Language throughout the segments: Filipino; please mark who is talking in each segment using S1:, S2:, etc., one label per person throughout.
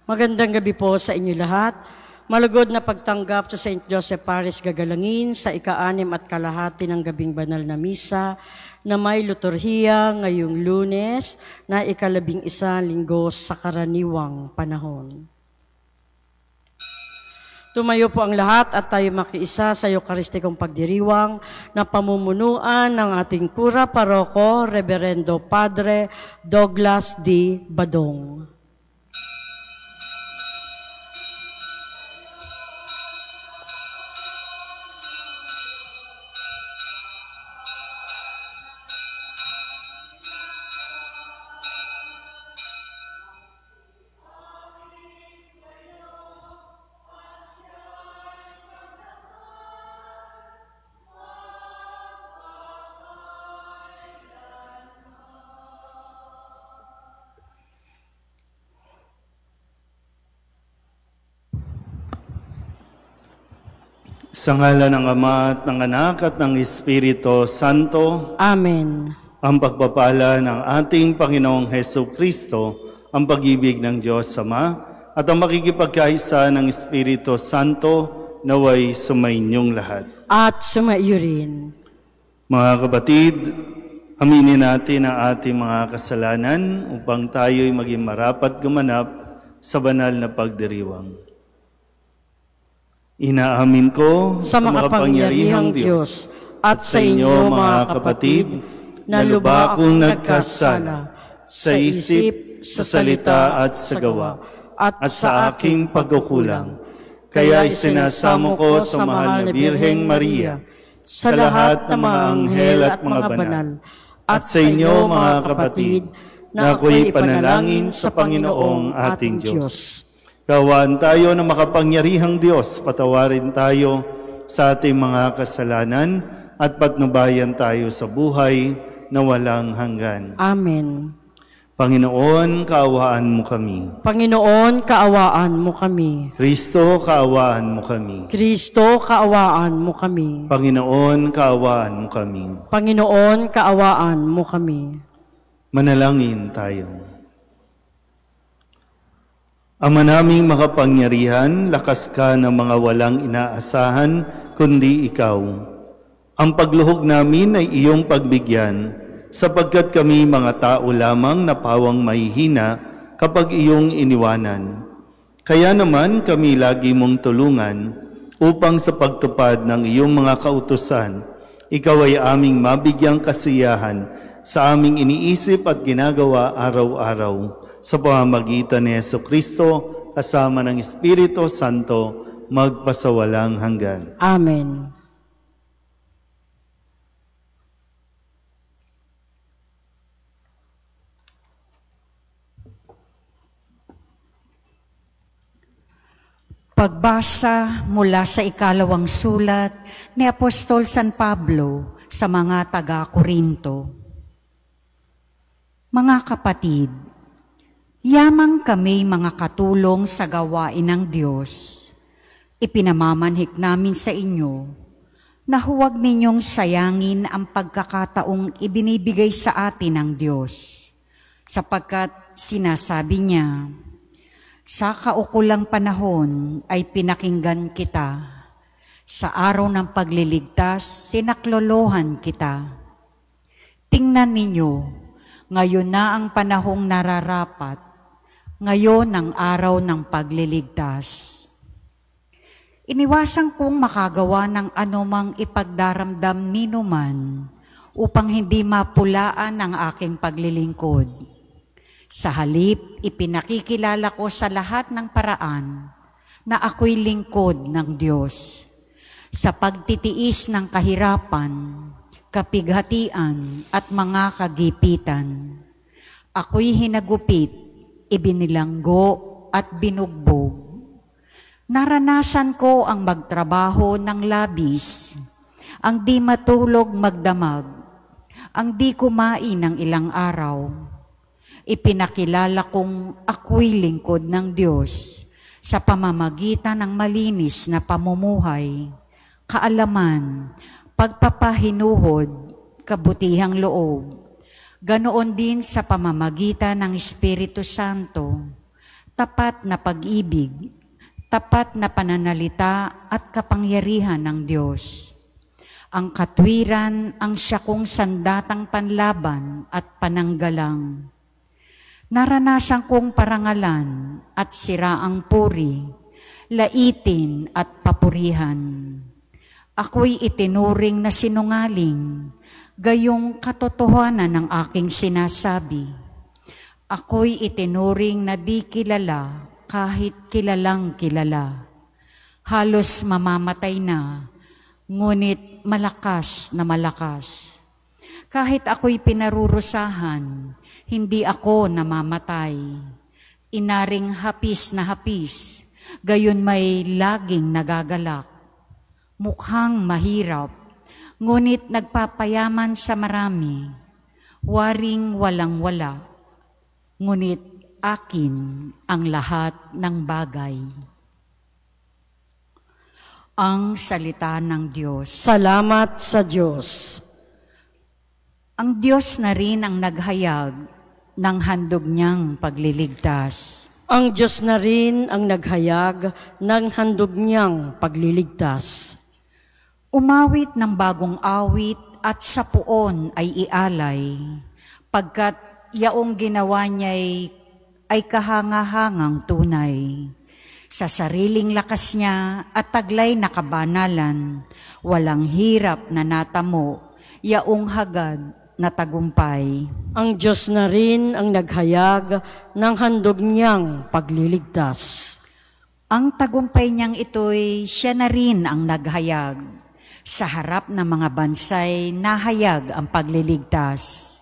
S1: Magandang gabi po sa inyo lahat. Malugod na pagtanggap sa St. Joseph Paris Gagalangin sa ika-6 at kalahati ng gabing banal na misa na may liturhiya ngayong Lunes na ika-11 linggo sa karaniwang panahon. Tumayo po ang lahat at tayo makiisa sa Eucharistikong pagdiriwang na pamumunuan ng ating Kura Paroko, Reverendo Padre Douglas D. Badong.
S2: Sa ngalan ng Ama at ng Anak at ng Espiritu Santo.
S1: Amen.
S2: Ang pagpapala ng ating Panginoong Hesus Kristo, ang pag-ibig ng Diyos Ama, at ang makikipagkaisa ng Espiritu Santo naway sumainyong lahat.
S1: At sumaiyo rin.
S2: Mga kapatid, aminin natin ang ating mga kasalanan upang tayo'y maging marapat gumanap sa banal na pagdiriwang. Inaamin ko
S1: sa makapangyarihang Diyos at sa inyo mga kapatid na lubha akong nagkasala sa isip, sa salita at sa gawa at sa aking pagkukulang. Kaya isinasamo ko sa mahal na Birheng Maria, sa lahat ng mga anghel at mga banal, at sa inyo mga kapatid na ako'y panalangin sa Panginoong ating Diyos.
S2: Kaawaan tayo ng makapangyarihang Diyos, patawarin tayo sa ating mga kasalanan at patnubayan tayo sa buhay na walang hanggan.
S1: Amen.
S2: Panginoon, kaawaan mo kami.
S1: Panginoon, kaawaan mo kami.
S2: Kristo, kaawaan mo kami.
S1: Kristo, kaawaan mo kami.
S2: Panginoon, kaawaan mo kami.
S1: Panginoon, kaawaan mo kami.
S2: Manalangin tayo. Ama naming makapangyarihan, lakas ka ng mga walang inaasahan, kundi ikaw. Ang pagluhog namin ay iyong pagbigyan, sapagkat kami mga tao lamang na pawang mahihina kapag iyong iniwanan. Kaya naman kami lagi mong tulungan upang sa pagtupad ng iyong mga kautusan, ikaw ay aming mabigyang kasiyahan sa aming iniisip at ginagawa araw-araw. Sa pamamagitan ni Jesucristo, kasama ng Espiritu Santo, magpasawalang hanggan.
S1: Amen.
S3: Pagbasa mula sa ikalawang sulat ni Apostol San Pablo sa mga taga-Korinto. Mga kapatid, yamang kami mga katulong sa gawain ng Diyos. Ipinamamanhik namin sa inyo na huwag ninyong sayangin ang pagkakataong ibinibigay sa atin ng Diyos, sapagkat sinasabi niya, sa kaukulang panahon ay pinakinggan kita, sa araw ng pagliligtas sinaklolohan kita. Tingnan ninyo, ngayon na ang panahong nararapat, ngayon ang araw ng pagliligtas. Iniwasan kong makagawa ng anumang ipagdaramdam ninuman upang hindi mapulaan ang aking paglilingkod. Sa halip, ipinakikilala ko sa lahat ng paraan na ako'y lingkod ng Diyos. Sa pagtitiis ng kahirapan, kapighatian at mga kagipitan, ako'y hinagupit, ibinilanggo at binugbog. Naranasan ko ang magtrabaho ng labis, ang di matulog magdamag, ang di kumain ng ilang araw. Ipinakilala kong ako'y lingkod ng Diyos sa pamamagitan ng malinis na pamumuhay, kaalaman, pagpapahinuhod, kabutihang loob. Ganoon din sa pamamagitan ng Espiritu Santo, tapat na pag-ibig, tapat na pananalita at kapangyarihan ng Diyos. Ang katwiran ang siya kong sandatang panlaban at pananggalang. Naranasan kong parangalan at siraang puri, laitin at papurihan. Ako'y itinuring na sinungaling, gayong katotohanan ng aking sinasabi. Ako'y itinuring na di kilala kahit kilalang kilala. Halos mamamatay na, ngunit malakas na malakas. Kahit ako'y pinarurusahan, hindi ako namamatay. Inaring hapis na hapis, gayon may laging nagagalak. Mukhang mahirap, ngunit nagpapayaman sa marami. Waring walang-wala, ngunit akin ang lahat ng bagay. Ang salita ng Diyos.
S1: Salamat sa Diyos.
S3: Ang Diyos na rin ang naghayag ng handog niyang pagliligtas.
S1: Ang Diyos na rin ang naghayag ng handog niyang pagliligtas.
S3: Umawit ng bagong awit at sa puon ay ialay, pagkat yaong ginawa niya'y ay kahangahangang tunay. Sa sariling lakas niya at taglay na kabanalan, walang hirap na natamo, yaong hagad na tagumpay.
S1: Ang Diyos na rin ang naghayag ng handog niyang pagliligtas.
S3: Ang tagumpay niyang ito'y siya na rin ang naghayag. Sa harap ng mga bansay, nahayag ang pagliligtas.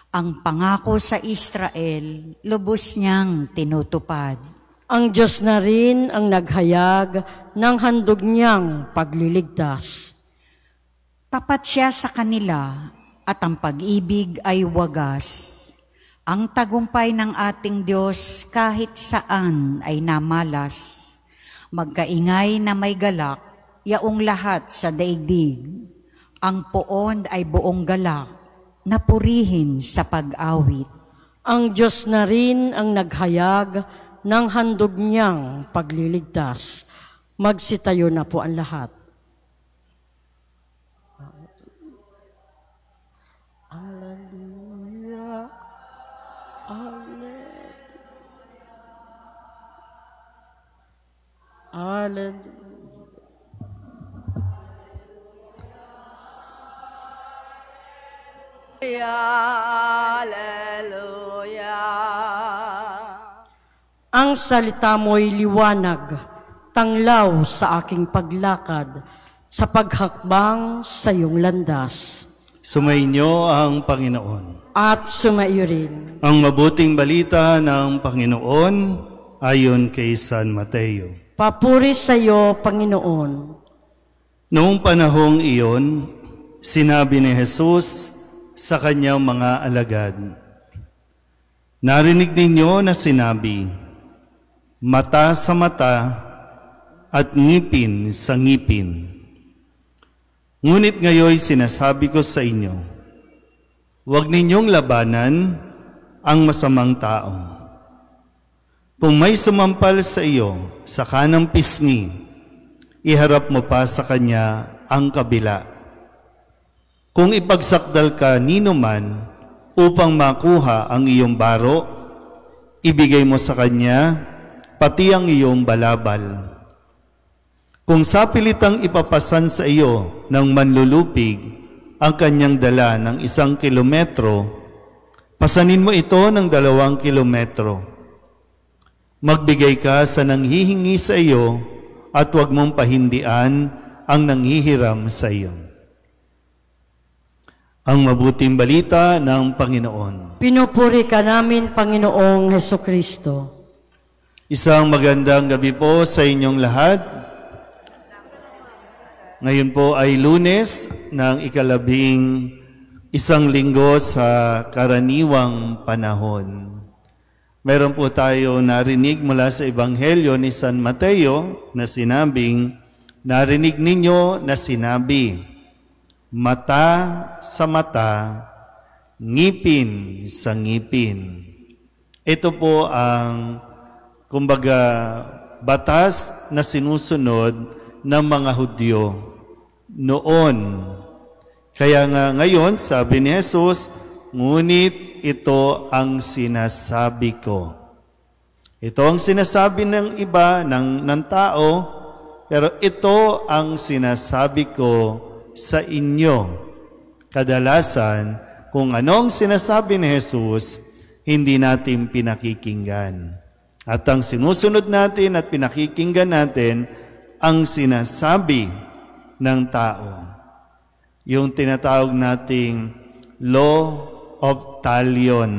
S3: Ang pangako sa Israel, lubos niyang tinutupad.
S1: Ang Diyos na rin ang naghayag ng handog niyang pagliligtas.
S3: Tapat siya sa kanila at ang pag-ibig ay wagas. Ang tagumpay ng ating Diyos kahit saan ay namalas. Magkaingay na may galak, yaong lahat sa daigdig. Ang poon ay buong galak, napurihin sa pag-awit.
S1: Ang Diyos na rin ang naghayag ng handog niyang pagliligtas. Magsitayo na po ang lahat. Hallelujah. Hallelujah. Ang salita mo'y liwanag, tanglaw sa aking paglakad, sa paghakbang sa iyong landas.
S2: Sumainyo ang Panginoon.
S1: At sumaiyo rin.
S2: Ang mabuting balita ng Panginoon ayon kay San Mateo.
S1: Papuri sa iyo, Panginoon.
S2: Noong panahong iyon, sinabi ni Jesus sa kanyang mga alagad, "Narinig ninyo na sinabi, mata sa mata at ngipin sa ngipin. Ngunit ngayon sinasabi ko sa inyo, huwag ninyong labanan ang masamang tao. Kung may sumampal sa iyo sa kanang pisngi, iharap mo pa sa kanya ang kabila. Kung ipagsakdal ka nino man upang makuha ang iyong baro, ibigay mo sa kanya pati ang iyong balabal. Kung sapilitang ipapasan sa iyo ng manlulupig ang kanyang dala ng 1 kilometro, pasanin mo ito ng 2 kilometro. Magbigay ka sa nanghihingi sa iyo at huwag mong pahindian ang nanghihiram sa iyo." Ang mabuting balita ng Panginoon.
S1: Pinupuri ka namin, Panginoong Hesukristo.
S2: Isang magandang gabi po sa inyong lahat. Ngayon po ay Lunes ng ika-11 linggo sa karaniwang panahon. Meron po tayo narinig mula sa Ebanghelyo ni San Mateo na sinabing, narinig ninyo na sinabi, mata sa mata, ngipin sa ngipin. Ito po ang kumbaga, batas na sinusunod ng mga Hudyo noon. Kaya nga ngayon, sabi ni Jesus, ngunit ito ang sinasabi ko. Ito ang sinasabi ng iba, ng tao, pero ito ang sinasabi ko sa inyo. Kadalasan, kung anong sinasabi ni Jesus, hindi natin pinakikinggan. At ang sinusunod natin at pinakikinggan natin, ang sinasabi ng tao. Yung tinatawag nating law of talion.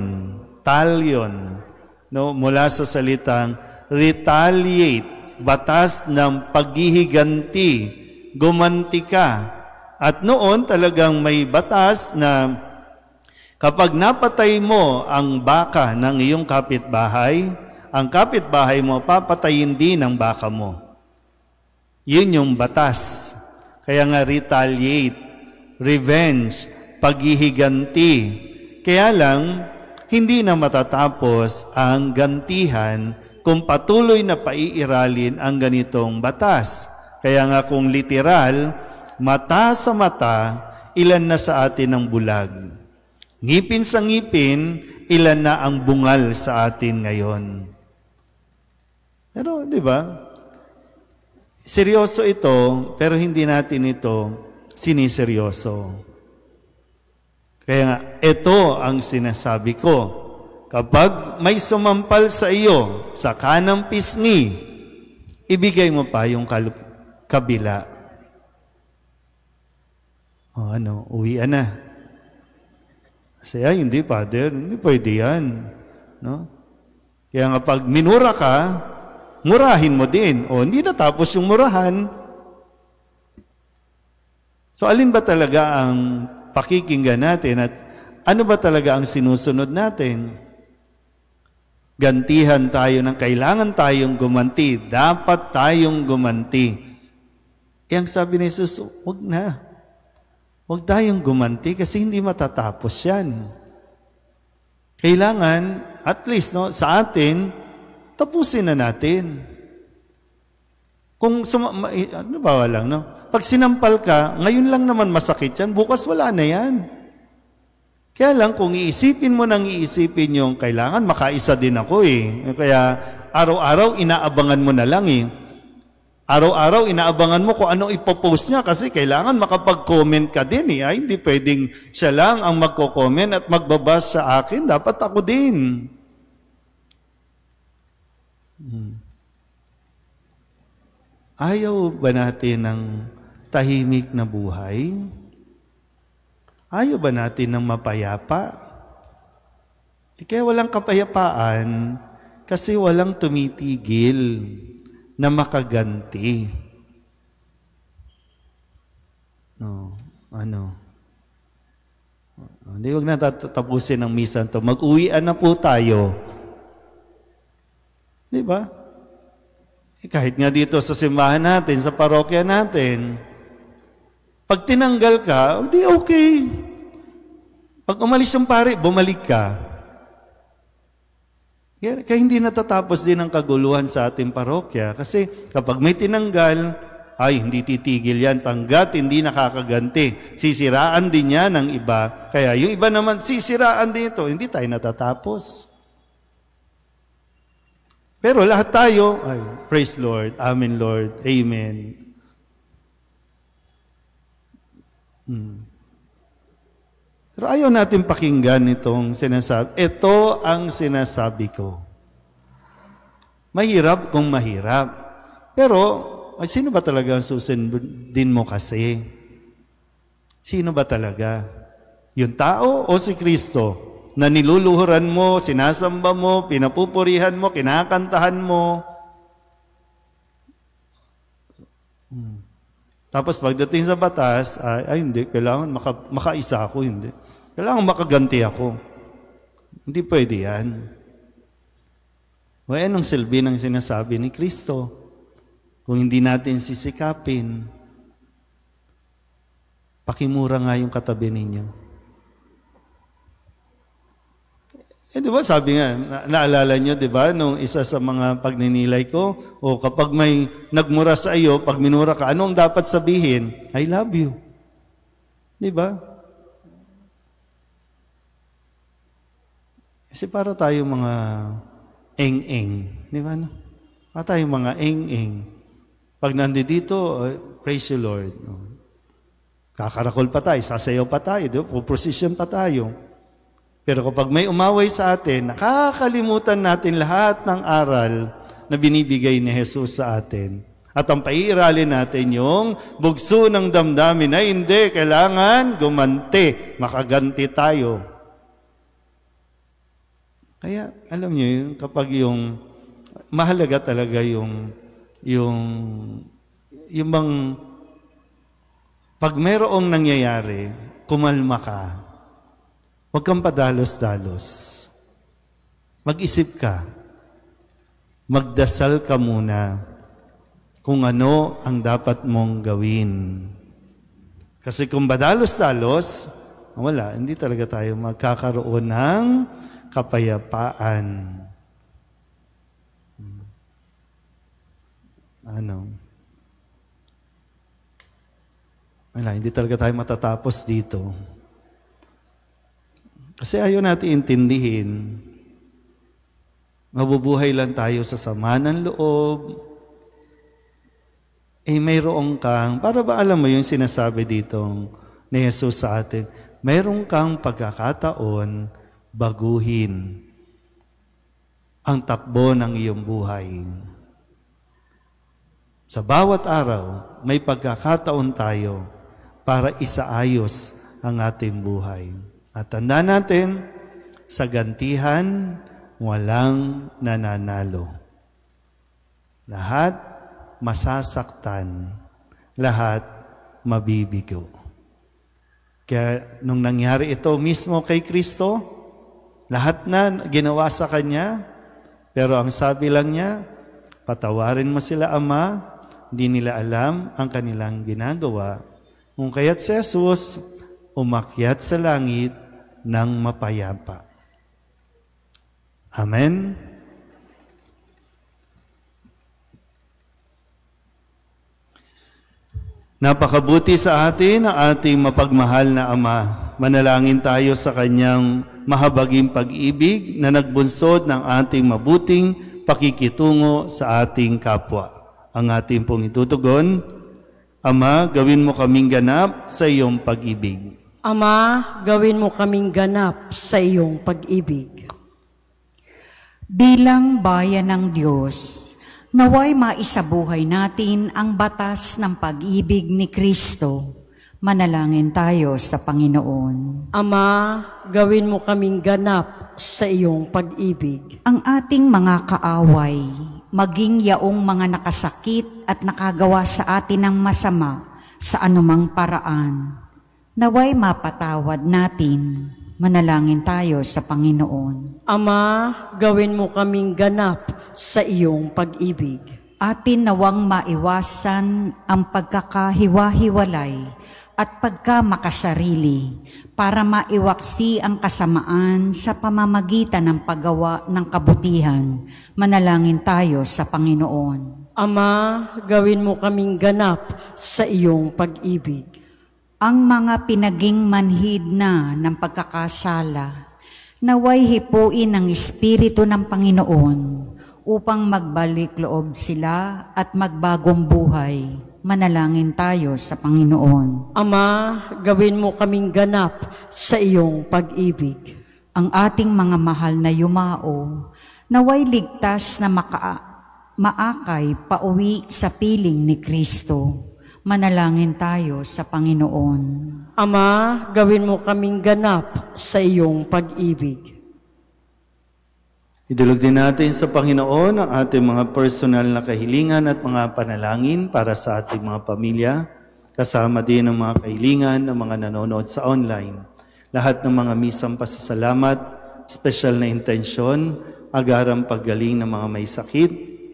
S2: Talion. No, mula sa salitang retaliate, batas ng paghihiganti, gumanti ka. At noon talagang may batas na kapag napatay mo ang baka ng iyong kapitbahay, ang kapitbahay mo papatayin din ang baka mo. Yun yung batas. Kaya nga retaliate, revenge, paghihiganti. Kaya lang, hindi na matatapos ang gantihan kung patuloy na paiiralin ang ganitong batas. Kaya nga kung literal, mata sa mata, ilan na sa atin ang bulag. Ngipin sa ngipin, ilan na ang bungal sa atin ngayon. Pero, di ba? Seryoso ito, pero hindi natin ito siniseryoso. Kaya nga, ito ang sinasabi ko. Kapag may sumampal sa iyo sa kanang pisngi, ibigay mo pa yung kabila. O uwian na. Kasi hindi, Father, hindi pwede yan. No? Kaya nga pag minura ka, murahin mo din. O hindi natapos yung murahan. So alin ba talaga ang pakikinggan natin at ano ba talaga ang sinusunod natin? Gantihan tayo ng kailangan tayong gumanti. Dapat tayong gumanti. Ang sabi ni Jesus, huwag na. Huwag tayong gumanti kasi hindi matatapos yan. Kailangan, at least sa atin, tapusin na natin. Kung pag sinampal ka, ngayon lang naman masakit yan, bukas wala na yan. Kaya lang, kung iisipin mo nang iisipin yung kailangan, makaisa din ako Kaya araw-araw, inaabangan mo na lang Araw-araw, inaabangan mo kung ano ipopost niya kasi kailangan makapag-comment ka din Ay, hindi pwedeng siya lang ang magko-comment at magbabas sa akin. Dapat ako din. Ayaw ba natin ng tahimik na buhay? Ayaw ba natin ng mapayapa? Kaya walang kapayapaan kasi walang tumitigil na makaganti. Hindi, huwag na tatapusin ang misa to. Mag-uwian na po tayo. Di ba? Kahit nga dito sa simbahan natin, sa parokya natin, pag tinanggal ka, di okay. Pag umalis yung pare, bumalik ka. Kaya hindi natatapos din ang kaguluhan sa ating parokya. Kasi kapag may tinanggal, ay hindi titigil yan. Tanggat, hindi nakakaganti. Sisiraan din yan ng iba. Kaya yung iba naman, sisiraan din ito. Hindi tayo natatapos. Pero lahat tayo, ay, praise Lord, Amen Lord, Amen. Pero ayaw natin pakinggan itong sinasabi. Ito ang sinasabi ko. Mahirap kung mahirap. Pero, ay, sino ba talaga ang susundin mo kasi? Sino ba talaga? Yung tao o si Kristo? Na niluluhuran mo, sinasamba mo, pinapupurihan mo, kinakantahan mo. Tapos pagdating sa batas, ay hindi, kailangan makaisa ako, hindi. Kailangan makaganti ako. Hindi pwede yan. Anong silbi ng sinasabi ni Kristo? Kung hindi natin sisikapin, pakimura nga yung katabi ninyo. Di ba sabi nga, naalala nyo, di ba, nung isa sa mga pagninilay ko, o kapag may nagmura sa iyo, pag minura ka, anong dapat sabihin? I love you. Di ba? Kasi para tayo mga eng-eng. Di ba? No? Para tayo mga eng-eng. Pag nandito, praise you Lord. Kakarakol pa tayo, sasayaw pa tayo, di ba? Puprosesyon pa tayo. Pero kapag may umaway sa atin, nakakalimutan natin lahat ng aral na binibigay ni Jesus sa atin. At ang paiiralin natin yung bugso ng damdamin na hindi, kailangan gumanti, makaganti tayo. Kaya, alam niyo yun, kapag yung, mahalaga talaga yung bang, pag mayroong nangyayari, kumalma ka. Huwag kang padalos-dalos. Mag-isip ka. Magdasal ka muna kung ano ang dapat mong gawin. Kasi kung badalos-dalos, wala, hindi talaga tayo magkakaroon ng kapayapaan. Wala, hindi talaga tayo matatapos dito. Kasi ayaw natin intindihin. Mabubuhay lang tayo sa sama ng loob. Mayroong kang, para ba alam mo yung sinasabi dito ni Jesus sa atin, mayroong kang pagkakataon baguhin ang takbo ng iyong buhay. Sa bawat araw, may pagkakataon tayo para isaayos ang ating buhay. At tandaan natin, sa gantihan, walang nananalo. Lahat masasaktan, lahat mabibigo. Kaya nung nangyari ito mismo kay Kristo, lahat na ginawa sa Kanya, pero ang sabi lang niya, patawarin mo sila, Ama, hindi nila alam ang kanilang ginagawa. Kung kaya't si Jesus, umakyat sa langit ng mapayapa. Amen? Napakabuti sa atin ang ating mapagmahal na Ama. Manalangin tayo sa Kanyang mahabaging pag-ibig na nagbunsod ng ating mabuting pakikitungo sa ating kapwa. Ang ating pong itutugon, Ama, gawin mo kaming ganap sa iyong pag-ibig.
S1: Ama, gawin mo kaming ganap sa iyong pag-ibig.
S3: Bilang bayan ng Diyos, naway maisabuhay natin ang batas ng pag-ibig ni Kristo. Manalangin tayo sa Panginoon.
S1: Ama, gawin mo kaming ganap sa iyong pag-ibig.
S3: Ang ating mga kaaway, maging yaong mga nakasakit at nakagawa sa atin ng masama sa anumang paraan, naway mapatawad natin. Manalangin tayo sa Panginoon.
S1: Ama, gawin mo kaming ganap sa iyong pag-ibig.
S3: Atin nawang maiwasan ang pagkakahiwa-hiwalay at pagkamakasarili para maiwaksi ang kasamaan sa pamamagitan ng paggawa ng kabutihan. Manalangin tayo sa Panginoon.
S1: Ama, gawin mo kaming ganap sa iyong pag-ibig.
S3: Ang mga pinaging manhid na ng pagkakasala, naway hipuin ng Espiritu ng Panginoon upang magbalik loob sila at magbagong buhay. Manalangin tayo sa Panginoon.
S1: Ama, gawin mo kaming ganap sa iyong pag-ibig.
S3: Ang ating mga mahal na yumao, naway ligtas na maakay pauwi sa piling ni Kristo. Manalangin tayo sa Panginoon.
S1: Ama, gawin mo kaming ganap sa iyong pag-ibig.
S2: Idulog din natin sa Panginoon ang ating mga personal na kahilingan at mga panalangin para sa ating mga pamilya, kasama din ang mga kahilingan ng mga nanonood sa online. Lahat ng mga misang pasasalamat, special na intensyon, agarang paggaling ng mga may sakit,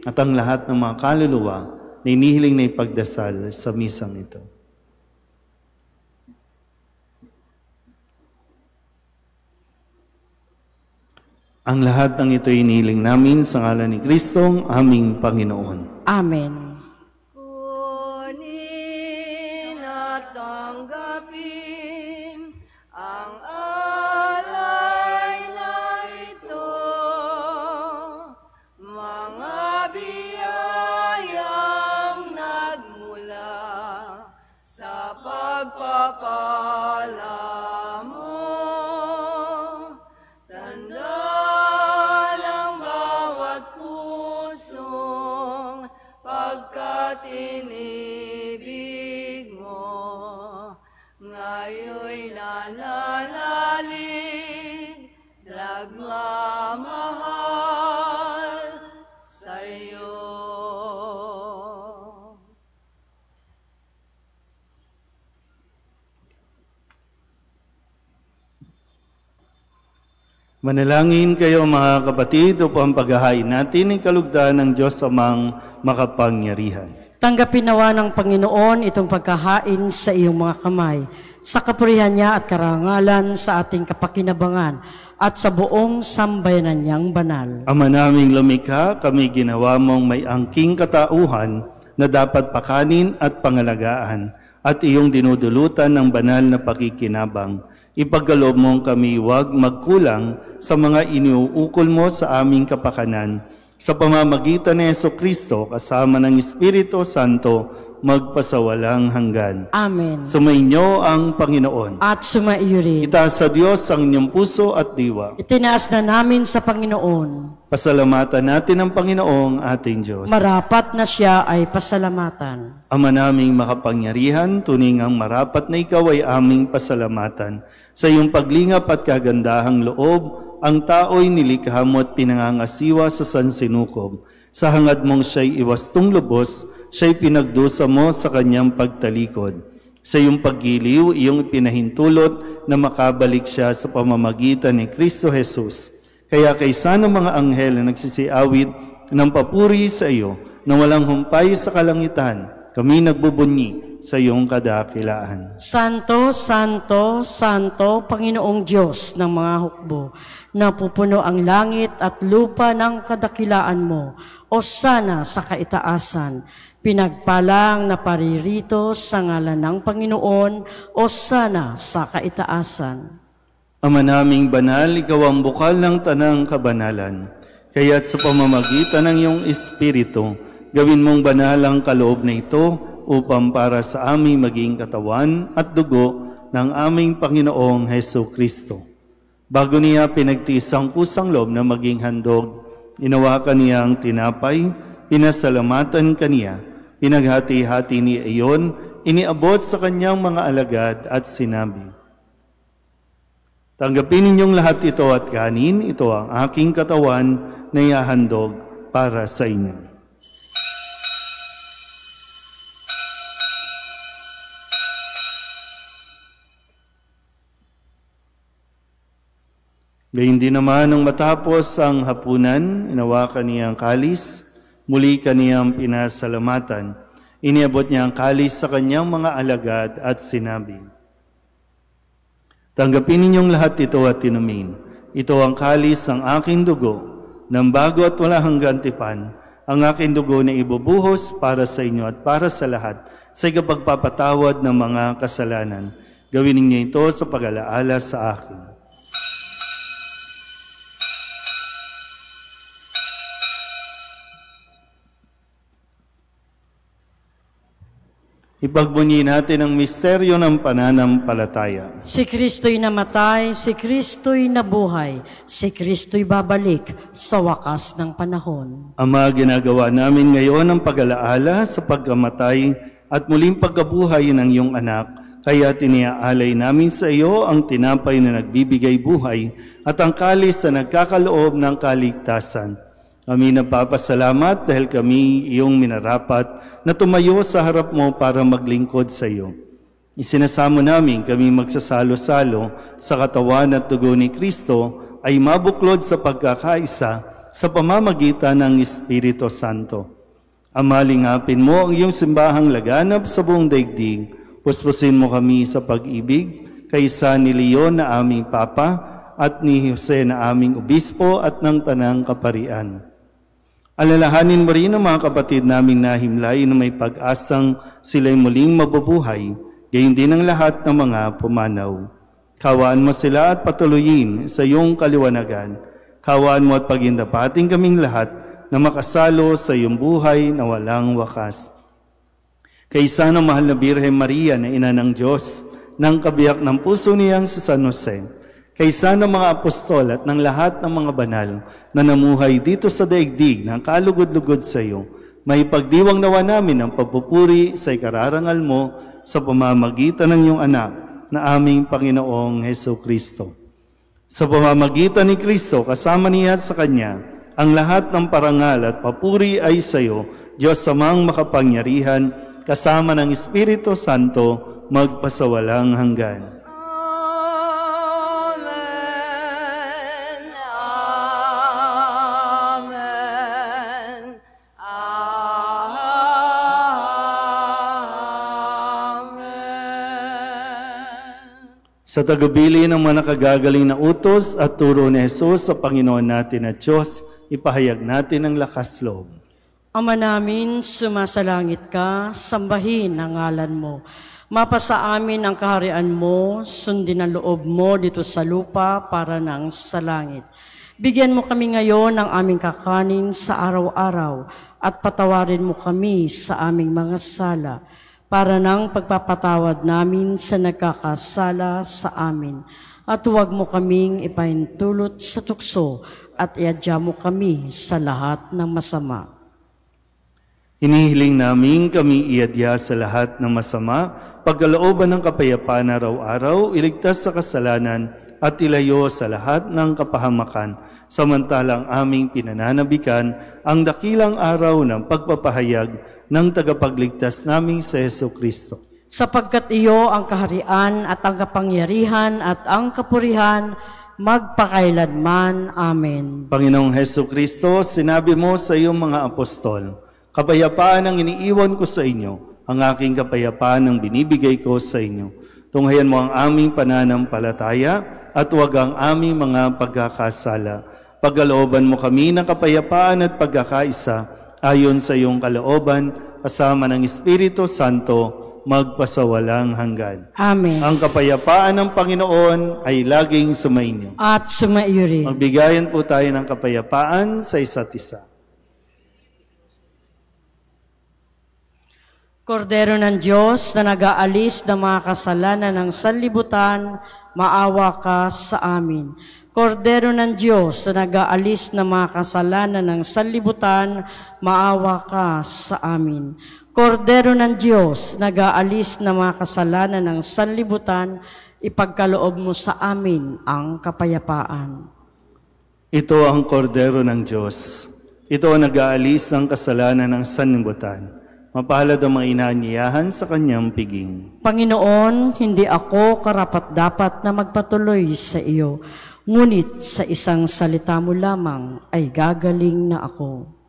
S2: at ang lahat ng mga kaluluwa na inihiling na ipagdasal sa misang ito. Ang lahat ng ito iniling namin sa ngalan ni Kristong aming Panginoon.
S1: Amen.
S4: Kunin at tanggapin ang alay na ito, mga biyayang nagmula sa pagpapala mo. Tanda ng bawat pusong pagkat inibig mo, ngayon'y nananalig, nagmamahal sa'yo.
S2: Manalangin kayo mga kapatid upang paghahain natin ang kalugdan ng Diyos Amang makapangyarihan.
S1: Tanggapin nawa ng Panginoon itong pagkahain sa iyong mga kamay, sa kapurihan niya at karangalan sa ating kapakinabangan at sa buong sambayanan niyang banal.
S2: Ama naming lumikha, kami ginawa mong may angking katauhan na dapat pakanin at pangalagaan at iyong dinudulutan ng banal na pakikinabang. Ipagkaloob mong kami huwag magkulang sa mga iniuukol mo sa aming kapakanan. Sa pamamagitan ni Jesucristo kasama ng Espiritu Santo, magpasawalang hanggan.
S1: Amen.
S2: Sumainyo ang Panginoon.
S1: At sumaiyo rin.
S2: Itaas sa Diyos ang inyong puso at diwa.
S1: Itinaas na namin sa Panginoon.
S2: Pasalamatan natin ang Panginoong ating Diyos.
S1: Marapat na siya ay pasalamatan.
S2: Ama naming makapangyarihan, tuning ang marapat na ikaw ay aming pasalamatan. Sa iyong paglingap at kagandahang loob, ang tao'y nilikha mo at pinangangasiwa sa sansinukob. Sa hangad mong siya'y iwastong lubos, siya'y pinagdusa mo sa kanyang pagtalikod. Sa iyong paggiliw, iyong pinahintulot na makabalik siya sa pamamagitan ni Kristo Jesus. Kaya kaysa ng mga anghel na nagsisiawit ng papuri sa iyo, na walang humpay sa kalangitan, kami nagbubunyi sa iyong kadakilaan.
S1: Santo, Santo, Santo, Panginoong Diyos ng mga hukbo, napupuno ang langit at lupa ng kadakilaan mo, o sana sa kaitaasan. Pinagpalang na paririto sa ngalan ng Panginoon, o sana sa kaitaasan.
S2: Ama naming banal, ikaw ang bukal ng tanang kabanalan. Kaya't sa pamamagitan ng iyong Espiritu, gawin mong banal ang kaloob na ito upang para sa aming maging katawan at dugo ng aming Panginoong Jesucristo. Bago niya pinagtiis ang kusang loob na maging handog, inawakan niya ang tinapay, pinasalamatan kaniya, pinaghati-hati niya iyon, iniabot sa kanyang mga alagad at sinabi, tanggapin ninyong lahat ito at kanin, ito ang aking katawan na ihahandog para sa inyo. Gayun din naman nung matapos ang hapunan, inawakan niya ang kalis, muli kaniyang pinasalamatan. Iniabot niya ang kalis sa kanyang mga alagad at sinabi, tanggapin ninyong lahat ito at inumin. Ito ang kalis ng aking dugo, ng bago at wala hanggang tipan, ang aking dugo na ibubuhos para sa inyo at para sa lahat, sa ikapagpapatawad ng mga kasalanan. Gawin ninyo ito sa pag-alaala sa akin. Ipagbunyi natin ang misteryo ng pananampalataya.
S1: Si Kristo'y namatay, si Kristo'y nabuhay, si Kristo'y babalik sa wakas ng panahon.
S2: Ama, ginagawa namin ngayon ang pag-alaala sa pagkamatay at muling pagkabuhay ng iyong anak. Kaya tiniaalay namin sa iyo ang tinapay na nagbibigay buhay at ang kalis na nagkakaloob ng kaligtasan. Kami nagpapasalamat dahil kami iyong minarapat na tumayo sa harap mo para maglingkod sa iyo. Isinasamo namin kami magsasalo-salo sa katawan at dugo ni Kristo ay mabuklod sa pagkakaisa sa pamamagitan ng Espiritu Santo. Ama, lingapin mo ang iyong simbahang laganap sa buong daigdig. Puspusin mo kami sa pag-ibig kaysa ni Leon na aming Papa at ni Jose na aming obispo at ng tanang kaparian. Alalahanin mo rin ang mga kapatid naming nahimlay na may pag-asang sila'y muling mabubuhay, gayon din ang lahat ng mga pumanaw. Kawaan mo sila at patuloyin sa iyong kaliwanagan. Kawaan mo at pagindapating kaming lahat na makasalo sa iyong buhay na walang wakas. Kaysa ng mahal na Birhen Maria na ina ng Diyos, ng kabiyak ng puso niyang si San Jose, kaysa ng mga apostol at ng lahat ng mga banal na namuhay dito sa daigdig ng kalugod-lugod sa iyo, may pagdiwang nawa namin ang pagpupuri sa ikararangal mo sa pamamagitan ng iyong anak na aming Panginoong Hesukristo. Sa pamamagitan ni Kristo, kasama niya sa Kanya, ang lahat ng parangal at papuri ay sa iyo, Diyos Amang makapangyarihan, kasama ng Espiritu Santo, magpasawalang hanggan.
S4: Amen. Amen. Amen.
S2: Sa tagubilin ng mga nakagagaling na utos at turo ni Jesus sa Panginoon natin at Diyos, ipahayag natin ang lakas loob.
S1: Ama namin, sumasalangit ka, sambahin ang ngalan mo. Mapasa amin ang kaharian mo, sundin ang loob mo dito sa lupa para nang sa langit. Bigyan mo kami ngayon ng aming kakanin sa araw-araw at patawarin mo kami sa aming mga sala para nang pagpapatawad namin sa nagkakasala sa amin. At huwag mo kaming ipahintulot sa tukso at iadya mo kami sa lahat ng masama.
S2: Hinihiling namin kami iadya sa lahat ng masama, pagkalooban ng kapayapaan araw-araw, iligtas sa kasalanan at ilayo sa lahat ng kapahamakan, samantalang aming pinananabikan ang dakilang araw ng pagpapahayag ng tagapagligtas naming sa Hesukristo.
S1: Sapagkat iyo ang kaharian at ang kapangyarihan at ang kapurihan, magpakailanman. Amen.
S2: Panginoong Hesukristo, sinabi mo sa iyong mga apostol, kapayapaan ang iniiwan ko sa inyo, ang aking kapayapaan ang binibigay ko sa inyo. Tunghayan mo ang aming pananampalataya at huwag ang aming mga pagkakasala. Pagkalooban mo kami ng kapayapaan at pagkakaisa, ayon sa iyong kalooban, kasama ng Espiritu Santo, magpasawalang hanggan.
S1: Amen.
S2: Ang kapayapaan ng Panginoon ay laging sumainyo.
S1: At sumaiyo rin.
S2: Magbigayan po tayo ng kapayapaan sa isa't isa.
S1: Kordero ng Diyos na nag-aalis ng mga kasalanan ng sanlibutan, maawa ka sa amin. Kordero ng Diyos na nag-aalis ng mga kasalanan ng sanlibutan, maawa ka sa amin. Kordero ng Diyos na nag-aalis ng mga kasalanan ng sanlibutan, ipagkaloob mo sa amin ang kapayapaan.
S2: Ito ang kordero ng Diyos. Ito ang nag-aalis ng kasalanan ng sanlibutan. Mapalad ang mga inaanyayahan sa kanyang piging.
S1: Panginoon, hindi ako karapat-dapat na magpatuloy sa iyo, ngunit sa isang salita mo lamang ay gagaling na ako.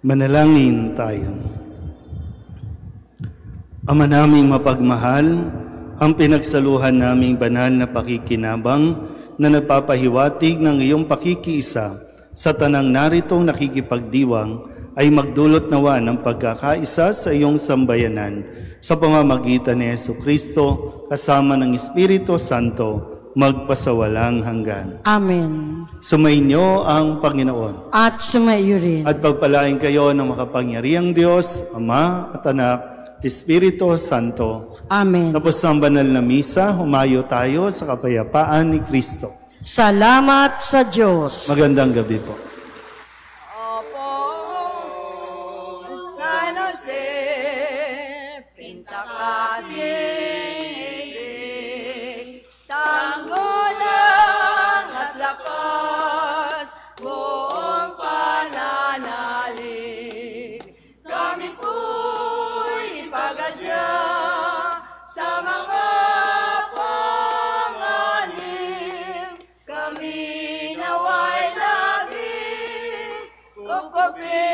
S2: Manalangin tayo. Ama naming mapagmahal, ang pinagsaluhan naming banal na pakikinabang na nagpapahiwatig ng iyong pakikiisa sa tanang naritong nakikipagdiwang ay magdulot nawa ng pagkakaisa sa iyong sambayanan sa pamamagitan ni Hesukristo kasama ng Espiritu Santo magpasawalang hanggan.
S3: Amen.
S2: Sumainyo ang Panginoon.
S3: At sumaiyo rin.
S2: At pagpalain kayo ng makapangyarihang Diyos, Ama at Anak, at Espiritu Santo.
S3: Amen.
S2: Tapos ang banal na misa, humayo tayo sa kapayapaan ni Kristo.
S3: Salamat sa Diyos.
S2: Magandang gabi po.
S4: Opo, San Jose, pintakasing tanggulang at lakas, buong pananalig. Kami po'y ipagadya sa mga panganim. Kami naway lagi kukupin